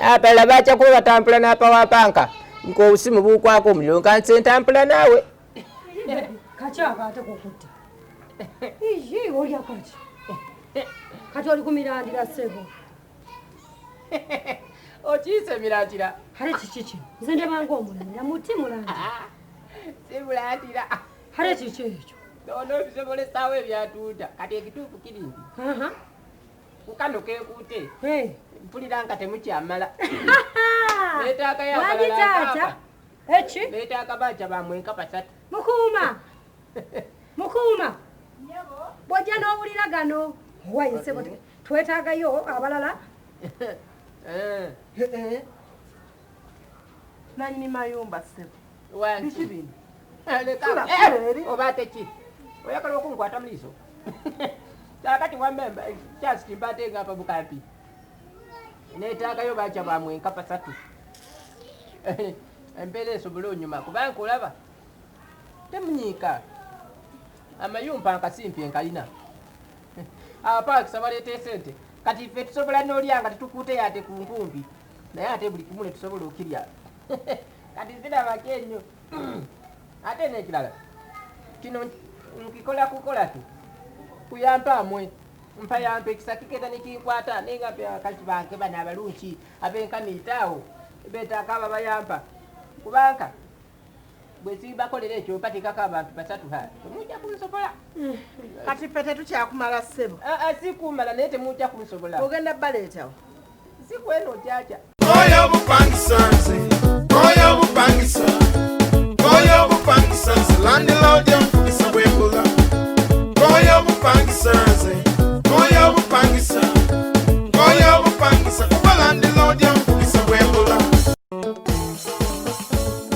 Apala bacha kuba tampula na pa wapanka. Nko usimu bukwako mulyo nkanse tampula nawe. Kacha ate kokutte. Iji olya kachi. Kati oli kumirandira sebo. Ochise miratira. Hare chichichi. Nze ndebanga omulandira muti mulandira. Simulandira. Hare chichicho. Nono bisebole sawe byatuta. Kati ekituufu kirindi. Kukano kekute. Mpuliranga temukyamala. Letaka yakalala. Echi? Letaka bacha bamwenka pasatu. Mukuma. Mukuma. Nyabo. Bwajja n'owulira gano. Wayi sebo twetaagayo abalala. Nanyini mayumba sebo. Wanti. Bishibini. Lekala. Obate ki. Oyakala okunkwata muliso. Takati wamemba just mbate ngapa bukapi. Netakayo bacha bamwenka pasatu. Empele sobulo nyuma kubanko olaba. Temunyika. Amayumba akasimpi enkalina. Apa sabalete sente. Kati fe tusobola n'olyanga tetukute yate ku nkumbi. Naye ate buli kumule tusobola okirya. Kati zina bakenyo. Ate nekirala. Kino nkikola kukola tu. Kuyampa amwe. Mpa yampe ekisakiketa nikinkwata nenga pya kati banke bana abalunchi abenka nitawo. Beta akaba bayampa. Kubanka. Bwesi bakolera ekyo patikako abantu basatu ha. Temujja kunsobola. Kati pete tukyakumala sebo. Sikumala naye temujja kunsobola. Ogenda baleetawo. Sikweno kyacha. Oyo bupangisa nze. Oyo bupangisa. Oyo bupangisa nze. Landlord